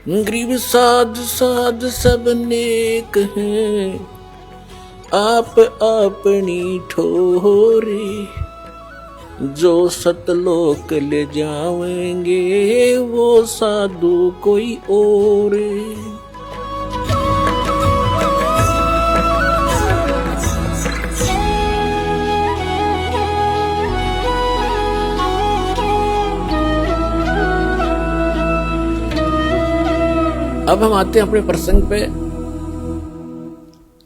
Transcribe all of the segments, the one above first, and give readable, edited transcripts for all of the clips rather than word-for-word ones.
गरीब साध साध सब नेक हैं, आप अपनी ठोरी। जो सतलोक ले जाएंगे वो साधु कोई और। अब हम आते हैं अपने प्रसंग पे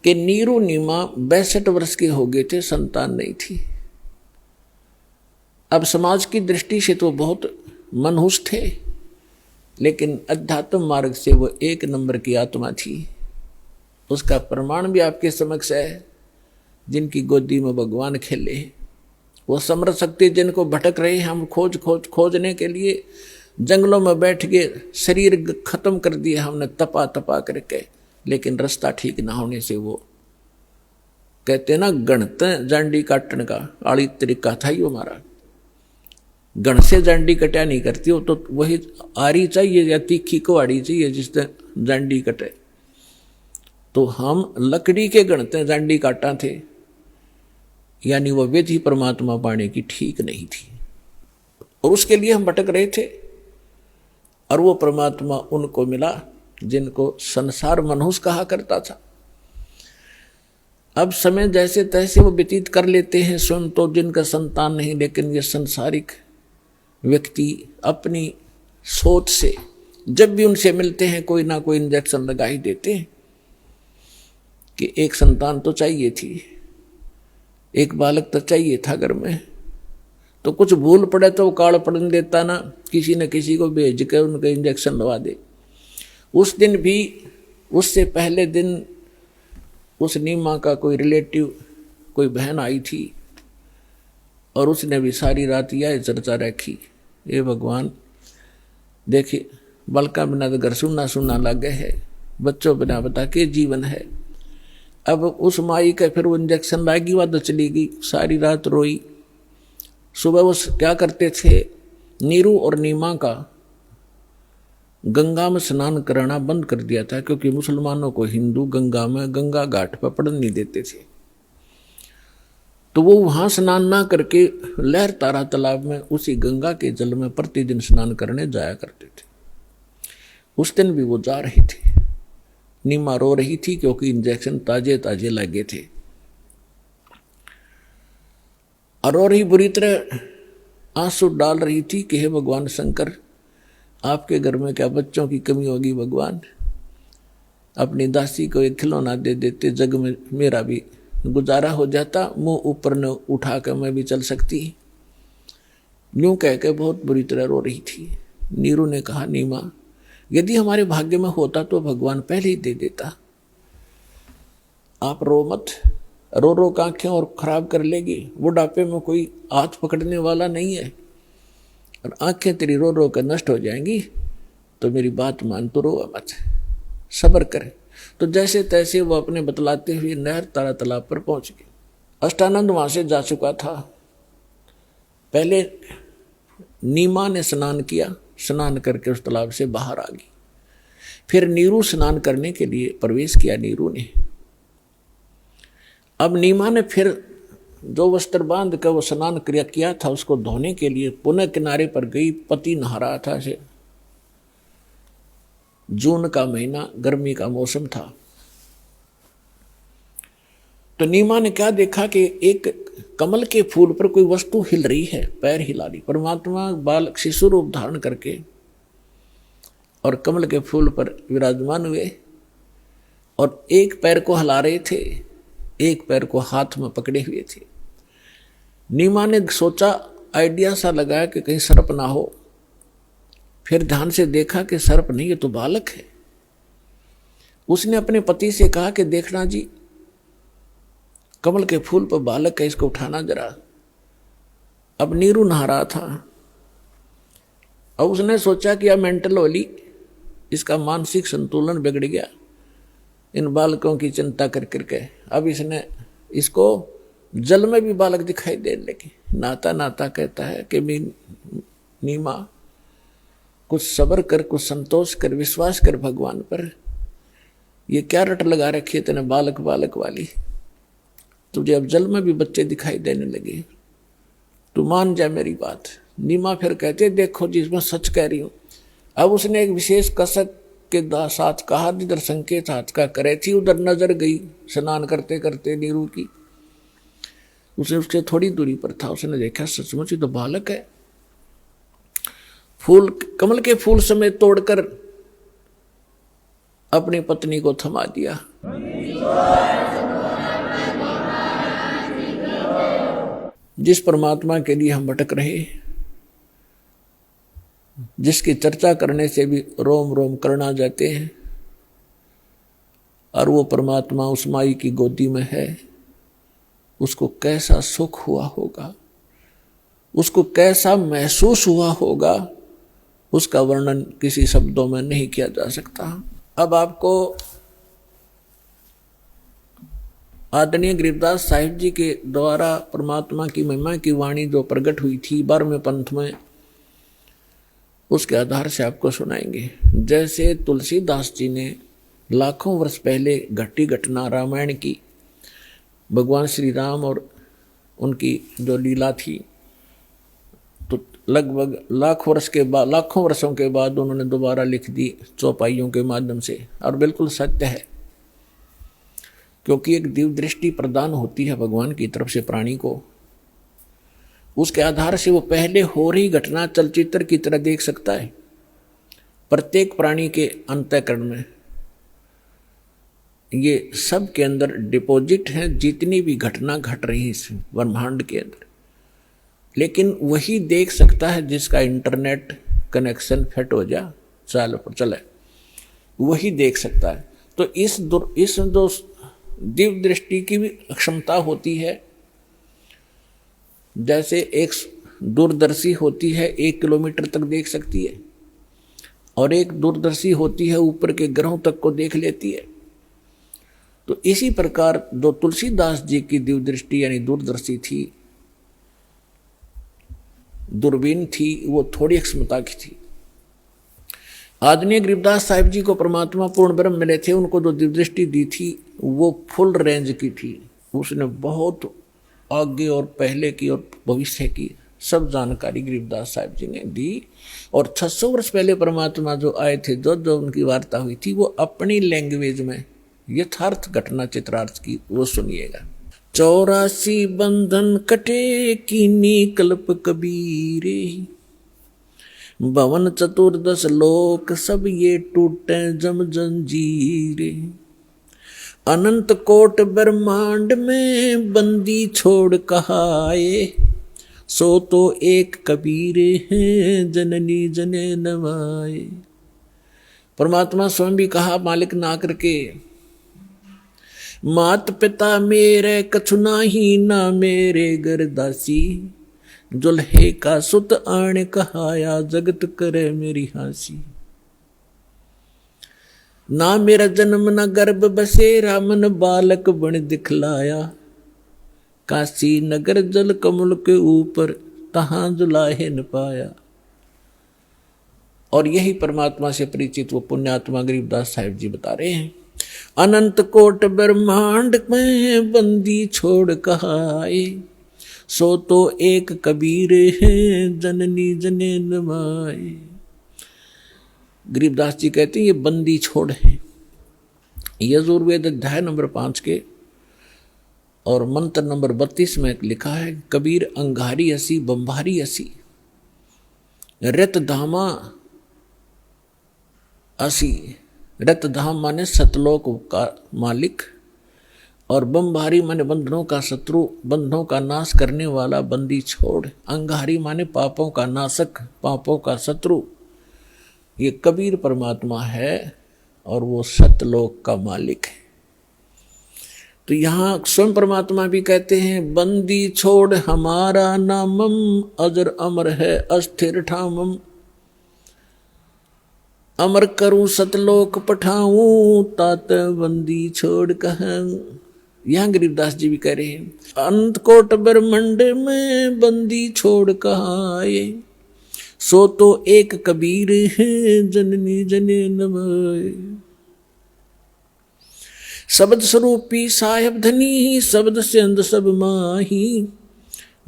कि नीरू नीमा 62 वर्ष के हो गए थे, संतान नहीं थी। अब समाज की दृष्टि से तो बहुत मनहूस थे, लेकिन अध्यात्म मार्ग से वो 1 नंबर की आत्मा थी। उसका प्रमाण भी आपके समक्ष है। जिनकी गोदी में भगवान खेले, वो समर्थ शक्ति जिनको भटक रहे हम खोजने के लिए जंगलों में बैठ के शरीर खत्म कर दिया हमने तपा तपा करके, लेकिन रास्ता ठीक ना होने से वो कहते ना गणत जांडी काटने का आड़ी तरीका था ही हमारा। गण से जांडी कटा नहीं करती, वो तो वही आरी चाहिए या तीखी को आड़ी चाहिए जिससे जांडी कटे। तो हम लकड़ी के गणते जांडी काटा थे, यानी वह विधि परमात्मा पाने की ठीक नहीं थी और उसके लिए हम भटक रहे थे। और वो परमात्मा उनको मिला जिनको संसार मनहूस कहा करता था। अब समय जैसे तैसे वो व्यतीत कर लेते हैं, स्वयं तो जिनका संतान नहीं, लेकिन ये संसारिक व्यक्ति अपनी सोच से जब भी उनसे मिलते हैं कोई ना कोई इंजेक्शन लगा ही देते हैं कि एक संतान तो चाहिए थी, एक बालक तो चाहिए था घर में। तो कुछ भूल पड़े तो वो काल पड़ने देता ना, किसी न किसी को भेज के उनके इंजेक्शन लगा दे। उस दिन भी, उससे पहले दिन उस नीमा का कोई रिलेटिव, कोई बहन आई थी और उसने भी सारी रात यह चर्चा रखी, ये भगवान देखिए बलका बिना तो घर सुनना सुनना लगे है, बच्चों बिना बता के जीवन है। अब उस माई का फिर वो इंजेक्शन लागी, वह तो चली गई, सारी रात रोई। सुबह वो क्या करते थे, नीरू और नीमा का गंगा में स्नान कराना बंद कर दिया था, क्योंकि मुसलमानों को हिंदू गंगा में गंगा घाट पर पड़ने नहीं देते थे। तो वो वहां स्नान ना करके लहर तारा तालाब में उसी गंगा के जल में प्रतिदिन स्नान करने जाया करते थे। उस दिन भी वो जा रहे थे। नीमा रो रही थी क्योंकि इंजेक्शन ताजे ताजे लगे थे और रो रही बुरी तरह आंसू डाल रही थी कि हे भगवान शंकर, आपके घर में क्या बच्चों की कमी होगी भगवान, अपनी दासी को एक खिलौना दे देते, जग में मेरा भी गुजारा हो जाता, मुंह ऊपर न उठा कर मैं भी चल सकती। यूं कह के बहुत बुरी तरह रो रही थी। नीरू ने कहा, नीमा यदि हमारे भाग्य में होता तो भगवान पहले ही दे देता, आप रो मत। रो रो के आंखें और खराब कर लेगी, बुढ़ापे में कोई हाथ पकड़ने वाला नहीं है और आंखें तेरी रो रो कर नष्ट हो जाएंगी। तो मेरी बात मान, तो रो मत, सब्र करे। तो जैसे तैसे वो अपने बतलाते हुए नहर तारा तालाब पर पहुंच गए। अष्टानंद वहां से जा चुका था। पहले नीमा ने स्नान किया, स्नान करके उस तालाब से बाहर आ गई। फिर नीरू स्नान करने के लिए प्रवेश किया नीरू ने। अब नीमा ने फिर जो वस्त्र बांध कर वो स्नान क्रिया किया था उसको धोने के लिए पुनः किनारे पर गई। पति नहा रहा था। से जून का महीना, गर्मी का मौसम था। तो नीमा ने क्या देखा कि एक कमल के फूल पर कोई वस्तु हिल रही है, पैर हिला रही। परमात्मा बालक शिशु रूप धारण करके और कमल के फूल पर विराजमान हुए और एक पैर को हिला रहे थे, एक पैर को हाथ में पकड़े हुए थे। नीमा ने सोचा, आइडिया सा लगाया कि कहीं सर्प ना हो। फिर ध्यान से देखा कि सर्प नहीं, ये तो बालक है। उसने अपने पति से कहा कि देखना जी, कमल के फूल पर बालक है, इसको उठाना जरा। अब नीरू नहा रहा था और उसने सोचा कि अब मेंटल होली, इसका मानसिक संतुलन बिगड़ गया इन बालकों की चिंता कर करके। अब इसने इसको जल में भी बालक दिखाई दे लगे। नाता नाता कहता है कि नीमा कुछ सब्र कर, कुछ संतोष कर, विश्वास कर भगवान पर। ये क्या रट लगा रखी है तेने बालक बालक वाली? तुझे अब जल में भी बच्चे दिखाई देने लगे, तू मान जा मेरी बात। नीमा फिर कहते देखो जिसमें सच कह रही हूं। अब उसने एक विशेष कसक के साथ कहा, जिधर संकेत हाथ का करे थी उधर नजर गई स्नान करते करते नीरू की। उसे उससे थोड़ी दूरी पर था, उसने देखा सचमुच ही तो बालक है। फूल, कमल के फूल समेत तोड़कर अपनी पत्नी को थमा दिया। जिस परमात्मा के लिए हम भटक रहे, जिसकी चर्चा करने से भी रोम रोम करना जाते हैं, और वो परमात्मा उस माई की गोदी में है, उसको कैसा सुख हुआ होगा, उसको कैसा महसूस हुआ होगा, उसका वर्णन किसी शब्दों में नहीं किया जा सकता। अब आपको आदरणीय गरीबदास साहिब जी के द्वारा परमात्मा की महिमा की वाणी जो प्रकट हुई थी 12वें पंथ में, उसके आधार से आपको सुनाएंगे। जैसे तुलसीदास जी ने लाखों वर्ष पहले घटी घटना रामायण की, भगवान श्री राम और उनकी जो लीला थी, तो लगभग लाखों वर्षों के बाद उन्होंने दोबारा लिख दी चौपाइयों के माध्यम से, और बिल्कुल सत्य है, क्योंकि एक दिव्य दृष्टि प्रदान होती है भगवान की तरफ से प्राणी को। उसके आधार से वो पहले हो रही घटना चलचित्र की तरह देख सकता है। प्रत्येक प्राणी के अंतःकरण में ये सब के अंदर डिपॉजिट है, जितनी भी घटना घट रही इस ब्रह्मांड के अंदर। लेकिन वही देख सकता है जिसका इंटरनेट कनेक्शन फिट हो जा, चले, वही देख सकता है। तो इस दो दिव्य दृष्टि की भी क्षमता होती है। जैसे एक दूरदर्शी होती है 1 किलोमीटर तक देख सकती है, और एक दूरदर्शी होती है ऊपर के ग्रहों तक को देख लेती है। तो इसी प्रकार जो तुलसीदास जी की दिव्य दृष्टि यानी दूरदर्शी थी, दूरबीन थी, वो थोड़ी क्षमता की थी। आदरणीय गरीबदास साहिब जी को परमात्मा पूर्ण ब्रह्म मिले थे, उनको जो दिव्य दृष्टि दी थी वो फुल रेंज की थी। उसने बहुत आगे और पहले की और भविष्य की सब जानकारी गरीबदास साहिब जी ने दी। और 600 वर्ष पहले परमात्मा जो आए थे, जो उनकी वार्ता हुई थी, वो अपनी लैंग्वेज में यथार्थ घटना चित्रार्थ की, वो सुनिएगा। 84 बंधन कटे कीनी कल्प कबीरे, भवन 14 लोक सब ये टूटे जम जंजीरे, अनंत कोट ब्रह्मांड में बंदी छोड़ कहाए, सो तो एक कबीरे हैं जननी जने नवाए। परमात्मा स्वयं भी कहा मालिक ना करके, मात पिता मेरे कछु नाही, ना मेरे घर दासी, जुल्हे का सुत आण कहाया, जगत करे मेरी हासी। ना मेरा जन्म न गर्भ बसेरा, मन बालक बन दिखलाया, काशी नगर जल कमल के ऊपर, तहां जुलाहे न पाया। और यही परमात्मा से परिचित वो पुण्यात्मा गरीबदास साहिब जी बता रहे हैं। अनंत कोट ब्रह्मांड में बंदी छोड़ कहाए, सो तो एक कबीर है जननी जने नवाए। गरीबदास जी कहते हैं ये बंदी छोड़ है। यजुर्वेद अध्याय नंबर 5 के और मंत्र नंबर 32 में लिखा है, कबीर अंगारी असी बंबारी असी, रत धामा असी। रत धाम माने सतलोक का मालिक, और बंबारी माने बंधनों का शत्रु, बंधनों का नाश करने वाला बंदी छोड़। अंगारी माने पापों का नाशक, पापों का शत्रु। ये कबीर परमात्मा है और वो सतलोक का मालिक है। तो यहाँ स्वयं परमात्मा भी कहते हैं, बंदी छोड़ हमारा नामम, अजर अमर है अस्थिर ठामम, अमर करूं सतलोक पठाऊं, तात बंदी छोड़ कहूं। यहाँ गरीबदास जी भी कह रहे हैं, अनंत कोट ब्रह्मंड में बंदी छोड़ कहाए, सो तो एक कबीर है जननी जने नवाए। शब्द स्वरूपी साहेब धनी शब्द से अंध सब माही,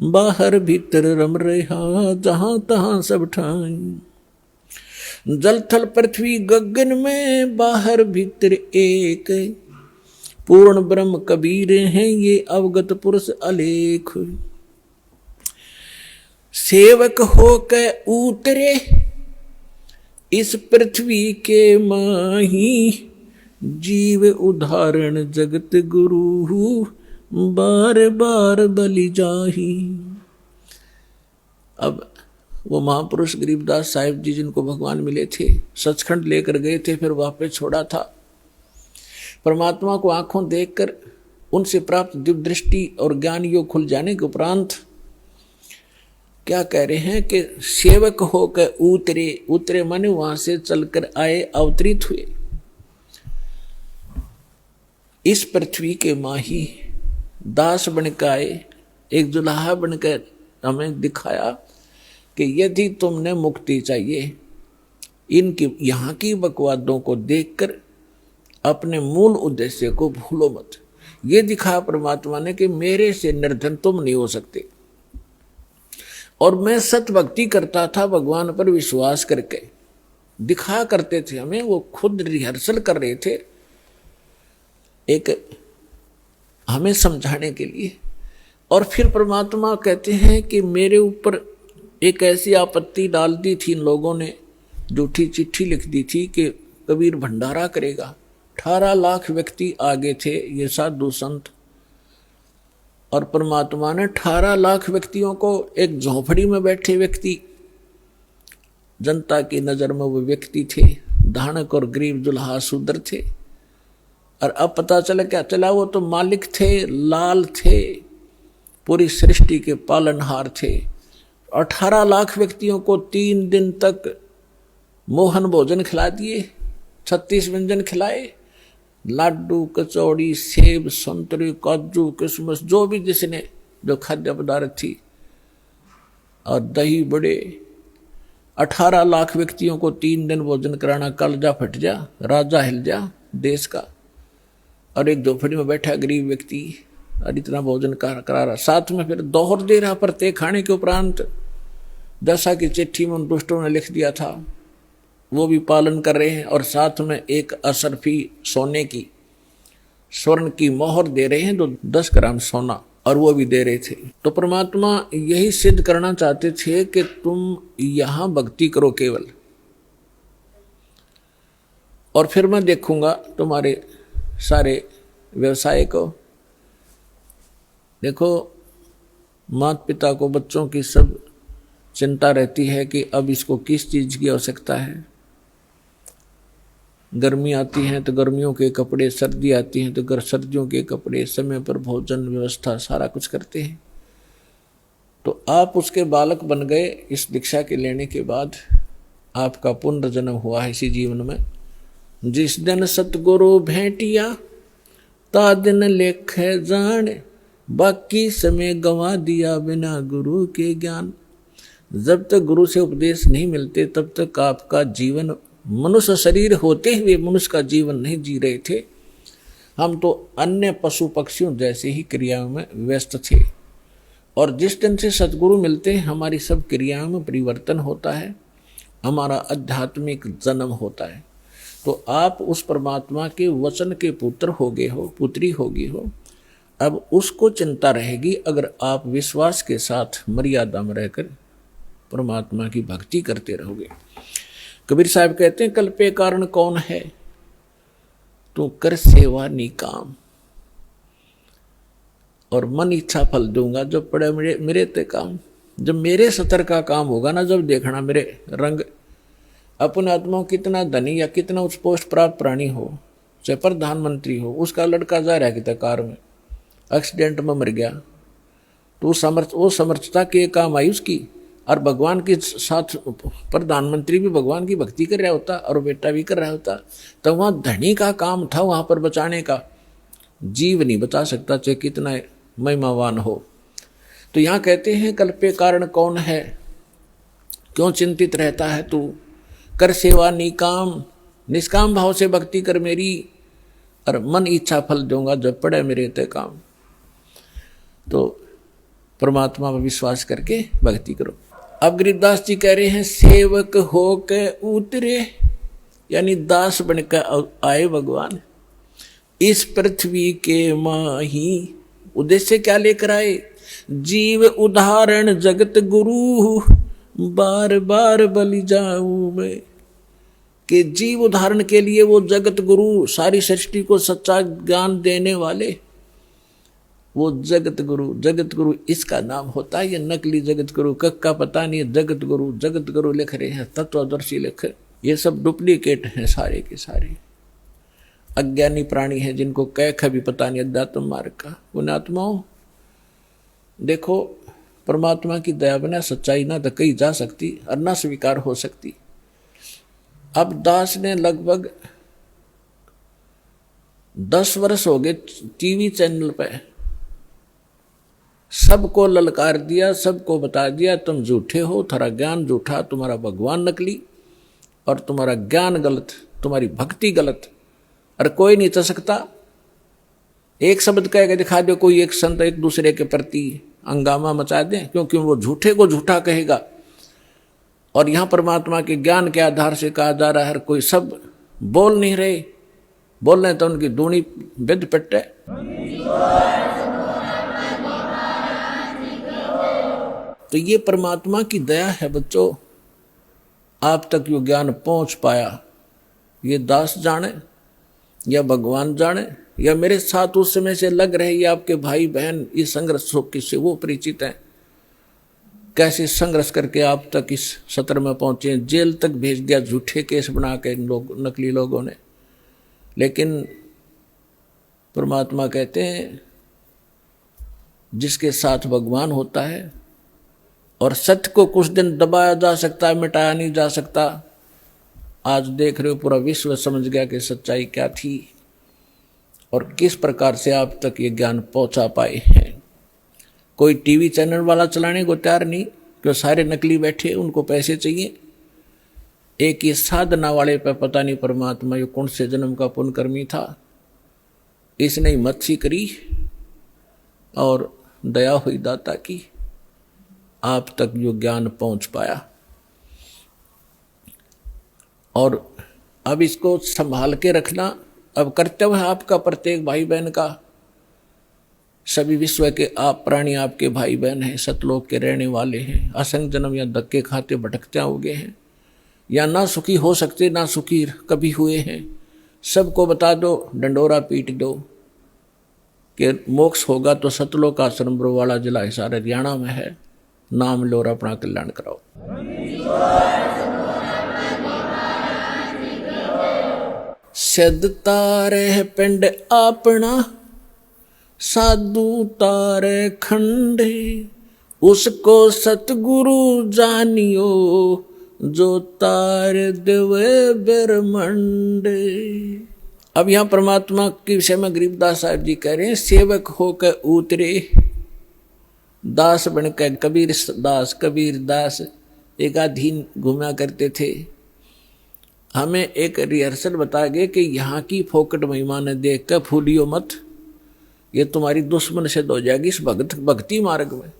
बाहर भीतर रम रहा जहां तहां सब ठाई। जल थल पृथ्वी गगन में बाहर भीतर एक, पूर्ण ब्रह्म कबीर हैं ये अवगत पुरुष अलेख। सेवक हो के उतरे इस पृथ्वी के माही, जीव उदाहरण जगत गुरु बार बार बलि जाही। अब वो महापुरुष गरीबदास साहिब जी जिनको भगवान मिले थे, सचखंड लेकर गए थे, फिर वापस छोड़ा था। परमात्मा को आंखों देखकर उनसे प्राप्त दिव्य दृष्टि और ज्ञान योग खुल जाने के उपरांत क्या कह रहे हैं कि सेवक होकर उतरे। उतरे माने वहां से चलकर आए, अवतरित हुए इस पृथ्वी के माही। दास बनकर आए, एक दुल्हा बनकर हमें दिखाया कि यदि तुमने मुक्ति चाहिए, इनकी यहाँ की बकवादों को देखकर अपने मूल उद्देश्य को भूलो मत। ये दिखाया परमात्मा ने कि मेरे से निर्धन तुम नहीं हो सकते। और मैं सत भक्ति करता था, भगवान पर विश्वास करके दिखाया करते थे हमें। वो खुद रिहर्सल कर रहे थे एक हमें समझाने के लिए। और फिर परमात्मा कहते हैं कि मेरे ऊपर एक ऐसी आपत्ति डाल दी थी इन लोगों ने, झूठी चिट्ठी लिख दी थी कि कबीर भंडारा करेगा। 18 लाख व्यक्ति आगे थे, ये साधु संत। और परमात्मा ने 18 लाख व्यक्तियों को, एक झोपड़ी में बैठे व्यक्ति, जनता की नजर में वो व्यक्ति थे, धानक और गरीब दुल्हा शूद्र थे। और अब पता चला, क्या चला, वो तो मालिक थे, लाल थे, पूरी सृष्टि के पालनहार थे। 18 लाख व्यक्तियों को 3 दिन तक मोहन भोजन खिला दिए, 36 व्यंजन खिलाए, लाडू, कचौड़ी, सेब, संतरे, काजू, किशमिश, जो भी जिसने जो खाद्य पदार्थ थी, और दही बड़े। 18 लाख व्यक्तियों को 3 दिन भोजन कराना, कलजा फट जा, राजा हिल जा देश का। और एक झोपड़ी में बैठा गरीब व्यक्ति और इतना भोजन करा रहा, साथ में फिर दोहर दे रहा प्रत्येक खाने के उपरांत। दशा की चिट्ठी में उन दुष्टों ने लिख दिया था, वो भी पालन कर रहे हैं। और साथ में एक असरफी सोने की, स्वर्ण की मोहर दे रहे हैं, तो 10 ग्राम सोना, और वो भी दे रहे थे। तो परमात्मा यही सिद्ध करना चाहते थे कि तुम यहां भक्ति करो केवल, और फिर मैं देखूंगा तुम्हारे सारे व्यवसाय को। देखो, माता पिता को बच्चों की सब चिंता रहती है कि अब इसको किस चीज की आवश्यकता है। गर्मी आती है तो गर्मियों के कपड़े, सर्दी आती है तो सर्दियों के कपड़े, समय पर भोजन व्यवस्था सारा कुछ करते हैं। तो आप उसके बालक बन गए। इस दीक्षा के लेने के बाद आपका पुनर्जन्म हुआ है इसी जीवन में। जिस दिन सतगुरु भेंटिया ता दिन लेख जान, बाकी समय गंवा दिया बिना गुरु के ज्ञान। जब तक गुरु से उपदेश नहीं मिलते तब तक आपका जीवन, मनुष्य शरीर होते हुए मनुष्य का जीवन नहीं जी रहे थे। हम तो अन्य पशु पक्षियों जैसे ही क्रियाओं में व्यस्त थे। और जिस दिन से सद्गुरु मिलते हैं हमारी सब क्रियाओं में परिवर्तन होता है, हमारा आध्यात्मिक जन्म होता है। तो आप उस परमात्मा के वचन के पुत्र हो गए हो, पुत्री हो गई हो। अब उसको चिंता रहेगी अगर आप विश्वास के साथ मर्यादा में रहकर परमात्मा की भक्ति करते रहोगे। कबीर साहब कहते हैं, कल्पे कारण कौन है, तू कर सेवा निकाम, और मन इच्छा फल दूंगा जब पड़े मेरे ते काम। जब मेरे सतर का काम होगा ना, जब देखना मेरे रंग। अपने आत्मा कितना धनी या कितना उच्च पोस्ट प्राप्त प्राणी हो, चाहे प्रधानमंत्री हो, उसका लड़का जा रहा है कि कार में एक्सीडेंट में मर गया, तो वो समर्थता के काम आई उसकी। और भगवान के साथ प्रधानमंत्री भी भगवान की भक्ति कर रहा होता और बेटा भी कर रहा होता, तो वहाँ धनी का काम था वहाँ पर बचाने का। जीव नहीं बचा सकता चाहे कितना महिमावान हो। तो यहाँ कहते हैं, कल्पे कारण कौन है, क्यों चिंतित रहता है तू? कर सेवा निकाम, निष्काम भाव से भक्ति कर मेरी, और मन इच्छा फल दूंगा जब पड़े मेरे ते काम। तो परमात्मा पर विश्वास करके भक्ति करो। अब गरीबदास जी कह रहे हैं सेवक हो के उतरे, यानी दास बनकर आए भगवान इस पृथ्वी के माही। उद्देश्य क्या लेकर आए? जीव उदाहरण जगत गुरु, बार बार बलि जाऊं मैं। कि जीव उदाहरण के लिए वो जगत गुरु, सारी सृष्टि को सच्चा ज्ञान देने वाले वो जगत गुरु। जगत गुरु इसका नाम होता है, ये नकली जगत गुरु का पता नहीं है। जगत गुरु लिख रहे हैं, तत्वदर्शी लिख, ये सब डुप्लीकेट हैं सारे के सारे। अज्ञानी प्राणी हैं जिनको कह भी पता नहीं अध्यात्म मार्ग का। उन आत्माओं देखो, परमात्मा की दया बिना सच्चाई ना तो कही जा सकती और ना स्वीकार हो सकती। अब दास ने लगभग 10 वर्ष हो गए टीवी चैनल पे सबको ललकार दिया, सबको बता दिया तुम झूठे हो, तुम्हारा ज्ञान झूठा, तुम्हारा भगवान नकली और तुम्हारा ज्ञान गलत, तुम्हारी भक्ति गलत, और कोई नहीं चल सकता। एक शब्द कह के दिखा दो, कोई एक संत एक दूसरे के प्रति हंगामा मचा दें, क्योंकि वो झूठे को झूठा कहेगा। और यहां परमात्मा के ज्ञान के आधार से कहा जा रहा है, कोई सब बोल नहीं रहे, बोल रहे तो उनकी दूनी विद पिट्टे। तो ये परमात्मा की दया है बच्चों, आप तक यो ज्ञान पहुंच पाया। ये दास जाने या भगवान जाने या मेरे साथ उस समय से लग रहे ये आपके भाई बहन इस संघर्ष से वो परिचित हैं, कैसे संघर्ष करके आप तक इस सत्र में पहुंचे। जेल तक भेज दिया झूठे केस बना के नकली लोगों ने। लेकिन परमात्मा कहते हैं जिसके साथ भगवान होता है, और सत्य को कुछ दिन दबाया जा सकता है, मिटाया नहीं जा सकता। आज देख रहे हो पूरा विश्व समझ गया कि सच्चाई क्या थी और किस प्रकार से आप तक ये ज्ञान पहुंचा पाए हैं। कोई टीवी चैनल वाला चलाने को तैयार नहीं, क्यों सारे नकली बैठे, उनको पैसे चाहिए। एक ये साधना वाले पे पता नहीं परमात्मा ये कौन से जन्म का पुण्यकर्मी था, इसने ही मच्छी करी और दया हुई दाता की, आप तक जो ज्ञान पहुंच पाया। और अब इसको संभाल के रखना अब कर्तव्य है आपका, प्रत्येक भाई बहन का। सभी विश्व के आप प्राणी आपके भाई बहन हैं, सतलोक के रहने वाले हैं। असंख्य जन्म या धक्के खाते भटकते होंगे हैं, या ना सुखी हो सकते ना सुखी कभी हुए हैं। सबको बता दो, डंडोरा पीट दो कि मोक्ष होगा तो सतलोक आश्रम बरवाला जिला हिसार हरियाणा में है। नाम लो और अपना कल्याण कराओ। सद तारे पिंड अपना, साधु तारे खंडे, उसको सतगुरु जानियो, जो तार देवे ब्रह्मंडे। अब यहां परमात्मा के विषय में गरीबदास साहब जी कह रहे हैं, सेवक होकर उतरे, दास बनकर कबीर दास एक अधीन घूमा करते थे। हमें एक रिहर्सल बता गए कि यहाँ की फोकट महिमा ने देख कर फूलियो मत, ये तुम्हारी दुश्मन से हो जाएगी इस भक्ति मार्ग में।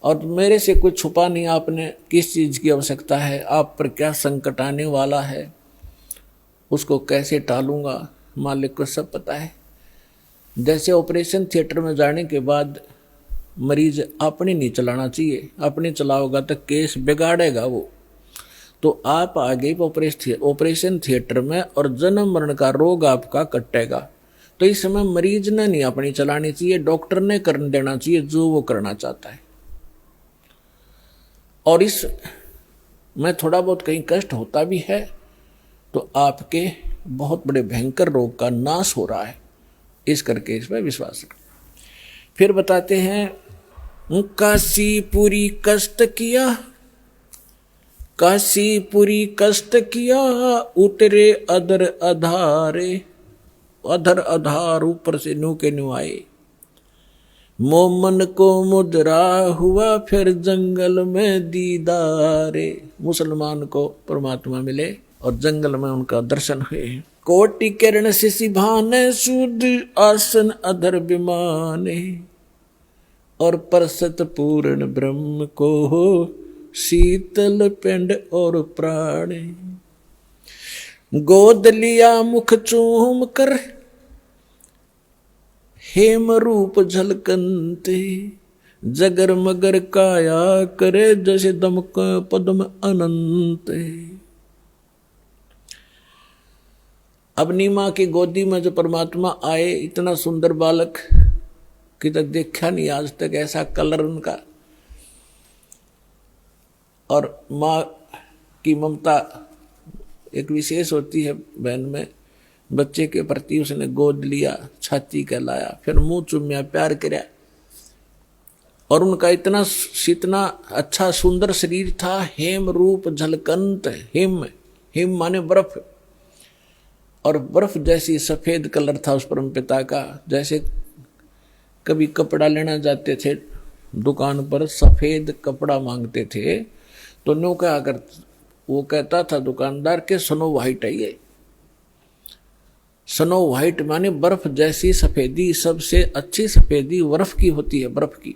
और मेरे से कुछ छुपा नहीं आपने, किस चीज़ की आवश्यकता है, आप पर क्या संकट आने वाला है, उसको कैसे टालूंगा, मालिक को सब पता है। जैसे ऑपरेशन थिएटर में जाने के बाद मरीज अपने नहीं चलाना चाहिए, अपने चलाओगा तो केस बिगाड़ेगा वो। तो आप आ गए ऑपरेशन थिएटर में और जन्म मरण का रोग आपका कटेगा। तो इस समय मरीज ने नहीं अपनी चलानी चाहिए, डॉक्टर ने कर देना चाहिए जो वो करना चाहता है। और इस में थोड़ा बहुत कहीं कष्ट होता भी है तो आपके बहुत बड़े भयंकर रोग का नाश हो रहा है, इस करके इसमें विश्वास रखें। फिर बताते हैं, काशीपुरी कष्ट किया, काशीपुरी कष्ट किया, उतरे अधर अधारे, अधर अधार ऊपर से न्यू के न्यू आए। मोमन को मुद्रा हुआ फिर जंगल में दीदारे। मुसलमान को परमात्मा मिले और जंगल में उनका दर्शन हुए। कोटि किरण शिशि भाने सूद आसन अधर विमाने। और परसत पूर्ण ब्रह्म को हो शीतल पिंड और प्राणे। गोद लिया मुख चूम कर हेम रूप झलकंते। जगर मगर काया करे जैसे दमक पद्म अनंत। अब नीमा की गोदी में जो परमात्मा आए, इतना सुंदर बालक कि तक देखा नहीं आज तक ऐसा कलर उनका। और माँ की ममता एक विशेष होती है बहन में। बच्चे के प्रति उसने गोद लिया, छाती का लाया, फिर मुंह चुम्या, प्यार किया। और उनका इतना अच्छा सुंदर शरीर था। हेम रूप झलकंत। हिम माने बर्फ, और बर्फ जैसी सफेद कलर था उस परम पिता का। जैसे कभी कपड़ा लेना जाते थे दुकान पर, सफेद कपड़ा मांगते थे तो नो क्या कर, वो कहता था दुकानदार के स्नो व्हाइट है ये। स्नो व्हाइट माने बर्फ जैसी सफेदी। सबसे अच्छी सफेदी बर्फ की होती है, बर्फ की।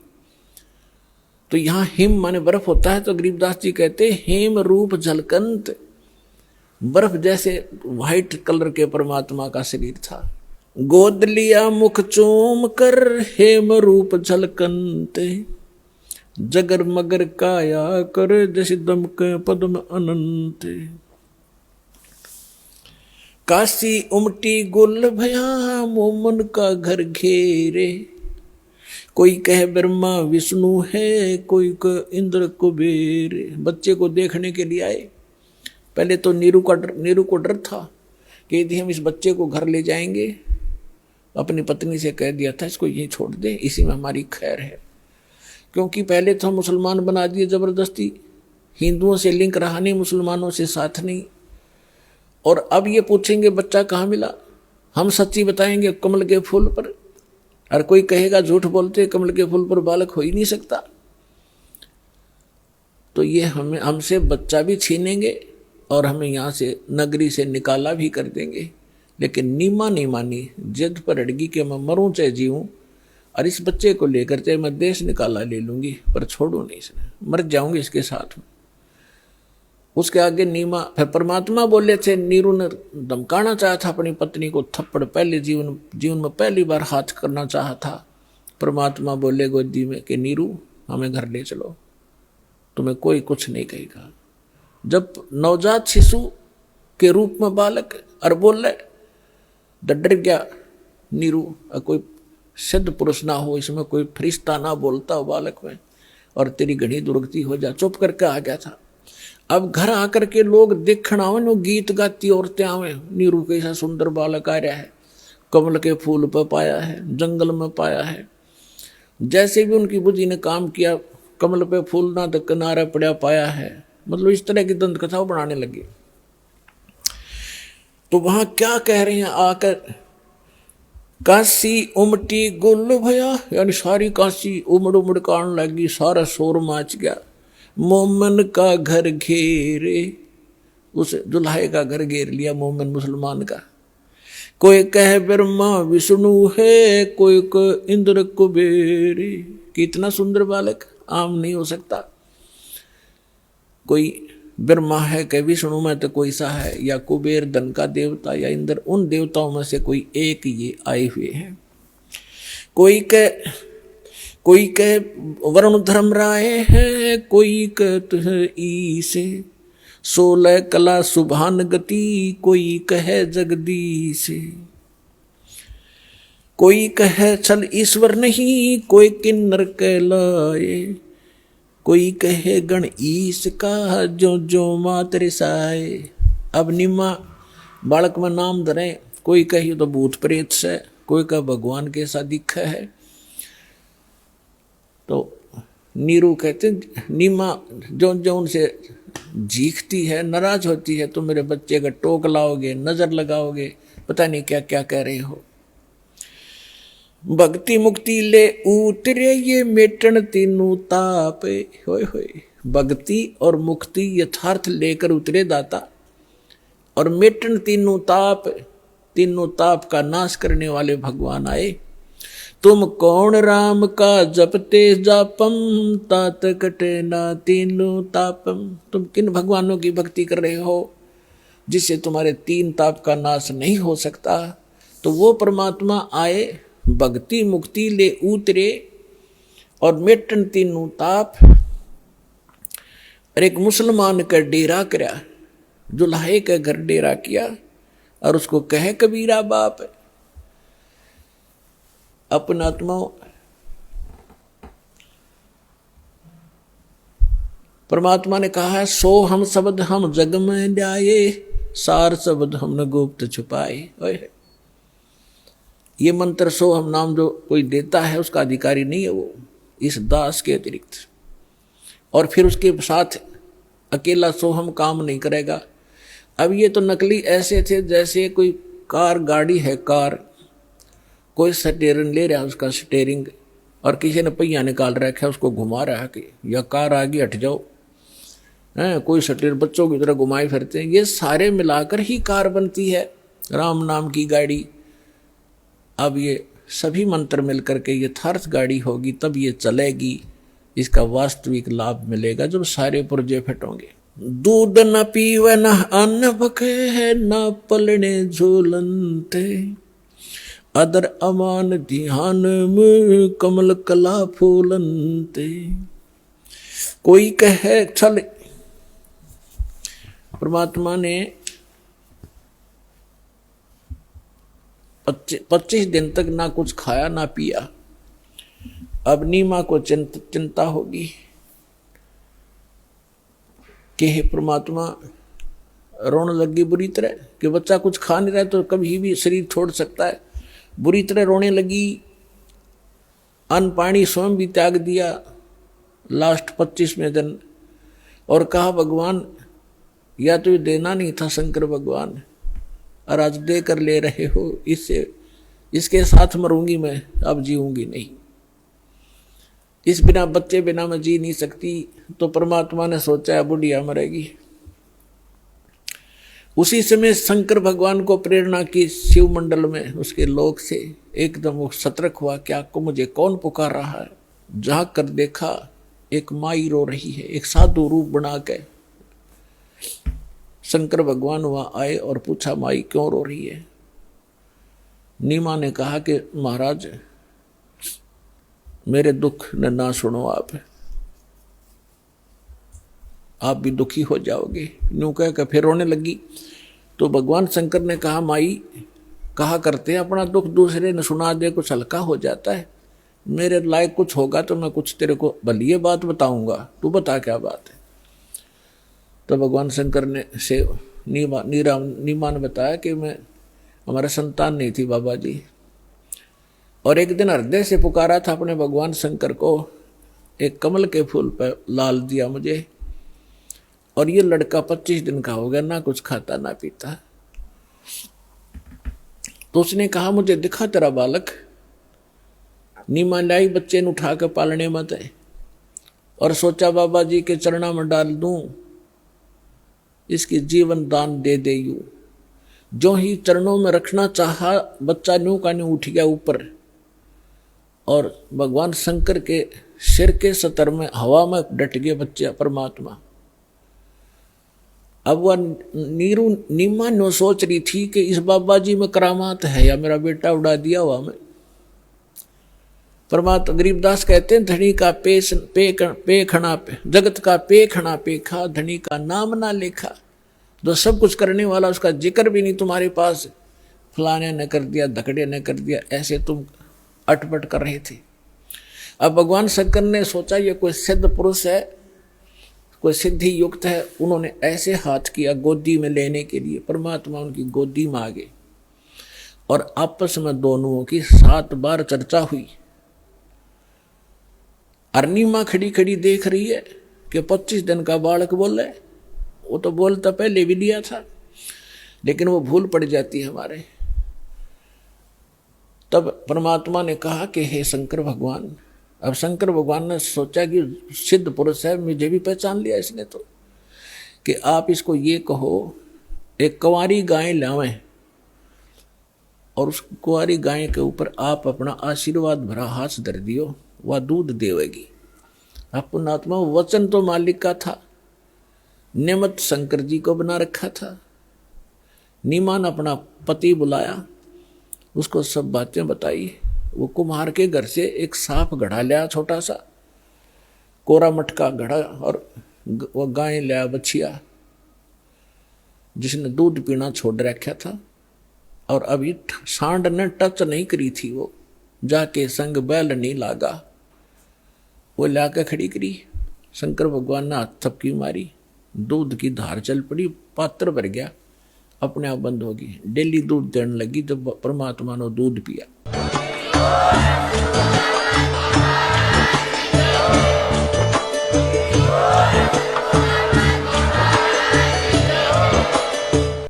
तो यहाँ हिम माने बर्फ होता है। तो गरीबदास जी कहते हेम रूप झलकंत। बर्फ जैसे व्हाइट कलर के परमात्मा का शरीर था। गोद लिया मुख चूम कर हेम रूप झलकंत। जगर मगर काया कर जैसे दमक पद्म अनंत। काशी उमटी गुल भया मोमन का घर घेरे। कोई कहे ब्रह्मा विष्णु है, कोई कहे इंद्र कुबेर। बच्चे को देखने के लिए आए। पहले तो नीरू को डर था कि यदि हम इस बच्चे को घर ले जाएंगे, अपनी पत्नी से कह दिया था इसको यहीं छोड़ दे, इसी में हमारी खैर है। क्योंकि पहले तो हम मुसलमान बना दिए जबरदस्ती, हिंदुओं से लिंक रहा नहीं, मुसलमानों से साथ नहीं। और अब ये पूछेंगे बच्चा कहाँ मिला, हम सच्ची बताएंगे कमल के फूल पर। और कोई कहेगा झूठ बोलते, कमल के फूल पर बालक हो ही नहीं सकता। तो ये हमसे बच्चा भी छीनेंगे और हमें यहाँ से नगरी से निकाला भी कर देंगे। लेकिन नीमा नहीं मानी, जिद पर अड़गी कि मैं मरूं चाहे जीऊं, और इस बच्चे को लेकर चाहे मैं देश निकाला ले लूंगी, पर छोड़ू नहीं इसने, मर जाऊंगी इसके साथ में। उसके आगे नीमा, फिर परमात्मा बोले थे, नीरू ने धमकाना चाहा था अपनी पत्नी को थप्पड़, पहले जीवन में पहली बार हाथ करना चाहा था। परमात्मा बोले गोदी में कि नीरू हमें घर ले चलो, तुम्हें कोई कुछ नहीं कहेगा। जब नवजात शिशु के रूप में बालक और बोल रहे, डर गया नीरू। कोई सिद्ध पुरुष ना हो इसमें, कोई फरिश्ता ना बोलता हो बालक में, और तेरी घड़ी दुर्गति हो जा। चुप करके आ गया था। अब घर आकर के लोग देखना आवे, वो गीत गाती औरतें आवे, नीरू कैसा सुंदर बालक आ रहा है, कमल के फूल पर पाया है, जंगल में पाया है। जैसे भी उनकी बुद्धि ने काम किया, कमल पे फूल ना तो किनारा पड़ा पाया है, मतलब इस तरह की दंत कथाओं बनाने लगी। तो वहां क्या कह रहे हैं आकर, काशी उमटी गुल भया, यानी सारी काशी उमड़ उमड़ कान लगी, सारा शोर माच गया। मोमन का घर घेरे, उस दुल्हे का घर घेर लिया मोमन मुसलमान का। कोई कहे ब्रह्मा विष्णु है, कोई कहे इंद्र कुबेर। कितना सुंदर बालक, आम नहीं हो सकता। कोई ब्रह्मा है कि विष्णु में तो कोई सा है, या कुबेर धन का देवता, या इंद्र, उन देवताओं में से कोई एक ये आए हुए हैं। कोई कह वरुण धर्म राय है, कोई कह ईसे 16 कला सुभान गति, कोई कहे जगदीश। कोई कहे चल ईश्वर नहीं, कोई किन्नर कहलाए, कोई कहे गण ईश का जो जो मात रिसाए। अब निम्मा बालक में नाम धरे, कोई कहे तो भूत प्रेत से, कोई कहे भगवान के सा दिखा है। तो नीरू कहते निम्मा जो जो उनसे जीखती है, नाराज होती है, तो मेरे बच्चे का टोक लाओगे, नजर लगाओगे, पता नहीं क्या क्या कह रहे हो। भक्ति मुक्ति ले उतरे ये मेटन तीनों ताप। होए होए, भक्ति और मुक्ति यथार्थ लेकर उतरे दाता, और मेटन तीनों ताप, तीनों ताप का नाश करने वाले भगवान आए। तुम कौन राम का जपते जापम, तात कटे ना तीनों तापम। तुम किन भगवानों की भक्ति कर रहे हो जिससे तुम्हारे तीन ताप का नाश नहीं हो सकता? तो वो परमात्मा आए, भक्ति मुक्ति ले उतरे और मेटन तीनों ताप। और एक मुसलमान का डेरा करा, जुल्हे के घर डेरा किया, और उसको कहे कबीरा बाप। अपना आत्मा परमात्मा ने कहा है, सो हम शब्द हम जग में ल्याए, सार शब्द हमने गुप्त छुपाए। ये मंत्र सो हम नाम जो कोई देता है उसका अधिकारी नहीं है वो, इस दास के अतिरिक्त। और फिर उसके साथ अकेला सो हम काम नहीं करेगा। अब ये तो नकली ऐसे थे जैसे कोई कार गाड़ी है, कार कोई स्टीयरिंग ले रहा है, उसका स्टीयरिंग, और किसी ने पहिया निकाल रखा है उसको घुमा रहा है कि या कार आगे हट जाओ, कोई स्टीयर बच्चों की तरह घुमाए फिरते हैं। ये सारे मिलाकर ही कार बनती है, राम नाम की गाड़ी। अब ये सभी मंत्र मिलकर के यथार्थ गाड़ी होगी, तब ये चलेगी, इसका वास्तविक लाभ मिलेगा जब सारे पुर्जे फटोंगे। दूध न पीवे न अन्न बखे है, न पलने झूलनते, अदर अमान ध्यान में कमल कला फूलनते। कोई कहे चल, परमात्मा ने 25 दिन तक ना कुछ खाया ना पिया। अब नीमा को चिंता होगी कि हे परमात्मा, रोने लगी बुरी तरह कि बच्चा कुछ खा नहीं रहा तो कभी भी शरीर छोड़ सकता है। बुरी तरह रोने लगी, अन्न पानी स्वयं भी त्याग दिया लास्ट 25वें दिन, और कहा भगवान या तो ये देना नहीं था शंकर भगवान, और आज दे कर ले रहे हो, इसके साथ मरूंगी मैं, अब जीऊंगी नहीं। इस बिना बच्चे बिना मैं जी नहीं सकती। तो परमात्मा ने सोचा है बुढ़िया मरेगी। उसी समय शंकर भगवान को प्रेरणा की, शिव मंडल में उसके लोक से एकदम वो सतर्क हुआ, क्या को मुझे कौन पुकार रहा है। झांक कर देखा, एक माई रो रही है, एक साधु रूप बना के। शंकर भगवान वहां आए और पूछा, माई क्यों रो रही है? नीमा ने कहा कि महाराज मेरे दुख न ना सुनो, आप भी दुखी हो जाओगे। यूं कह कर फिर रोने लगी। तो भगवान शंकर ने कहा, माई कहा करते हैं अपना दुख दूसरे ने सुना दे कुछ हल्का हो जाता है। मेरे लायक कुछ होगा तो मैं कुछ तेरे को भली बात बताऊंगा, तू बता क्या बात है। तो भगवान शंकर ने से नीमा ने बताया कि मैं हमारा संतान नहीं थी बाबा जी, और एक दिन हृदय से पुकारा था अपने भगवान शंकर को, एक कमल के फूल पर लाल दिया मुझे, और ये लड़का 25 दिन का हो गया, ना कुछ खाता ना पीता। तो उसने कहा, मुझे दिखा तेरा बालक। नीमा लाई बच्चे ने उठा कर पालने मत है, और सोचा बाबा जी के चरणों में डाल दूं, इसकी जीवन दान दे दे। यूं जो ही चरणों में रखना चाहा, बच्चा न्यू का न्यू उठ गया ऊपर, और भगवान शंकर के सिर के सतर में हवा में डट गए बच्चे परमात्मा। अब वह नीमा नो सोच रही थी कि इस बाबा जी में करामात है या मेरा बेटा उड़ा दिया हुआ मैं। परमात्मा गरीबदास कहते हैं, धनी का पे खना पे, जगत का पे खना पेखा, धनी का नाम ना लेखा। जो सब कुछ करने वाला उसका जिक्र भी नहीं तुम्हारे पास, फलाने ने कर दिया, धकड़े ने कर दिया, ऐसे तुम अटपट कर रहे थे। अब भगवान शंकर ने सोचा ये कोई सिद्ध पुरुष है, कोई सिद्धि युक्त है। उन्होंने ऐसे हाथ किया गोदी में लेने के लिए, परमात्मा उनकी गोदी में आ गए, और आपस में दोनों की 7 बार चर्चा हुई। अर्निमा खड़ी खड़ी देख रही है कि 25 दिन का बालक बोल रहे। वो तो बोलता पहले भी लिया था, लेकिन वो भूल पड़ जाती है हमारे। तब परमात्मा ने कहा कि हे शंकर भगवान, अब शंकर भगवान ने सोचा कि सिद्ध पुरुष है, मुझे भी पहचान लिया इसने तो, कि आप इसको ये कहो एक कुंवारी गाय लावें और उस कुंवारी गाय के ऊपर आप अपना आशीर्वाद भरा हाथ धर दियो, वह दूध देवेगी। अब पुण्यात्मा वचन तो मालिक का था, नियमत शंकर जी को बना रखा था। नीमान अपना पति बुलाया, उसको सब बातें बताई। वो कुम्हार के घर से एक सांप घड़ा लिया, छोटा सा कोरा मटका घड़ा, और वो गाय लिया बछिया जिसने दूध पीना छोड़ रखा था, और अभी सांड ने टच नहीं करी थी, वो जाके संग बैल नहीं लागा, वो लाके खड़ी करी। शंकर भगवान ने हाथ थपकी मारी, दूध की धार चल पड़ी, पात्र भर गया, अपने आप बंद होगी। डेली दूध देने लगी, जब परमात्मा ने दूध पिया।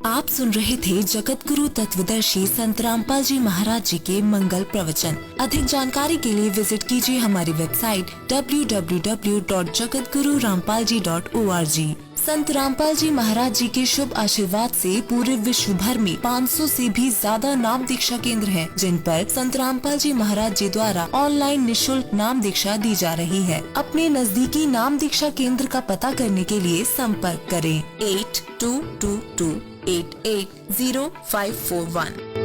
आप सुन रहे थे जगत गुरु तत्वदर्शी संत रामपाल जी महाराज जी के मंगल प्रवचन। अधिक जानकारी के लिए विजिट कीजिए हमारी वेबसाइट www.jagatgururampalji.org। संत रामपाल जी महाराज जी के शुभ आशीर्वाद से पूरे विश्व भर में 500 से भी ज्यादा नाम दीक्षा केंद्र हैं, जिन पर संत रामपाल जी महाराज जी द्वारा ऑनलाइन निशुल्क नाम दीक्षा दी जा रही है। अपने नजदीकी नाम दीक्षा केंद्र का पता करने के लिए संपर्क करें 8222880541।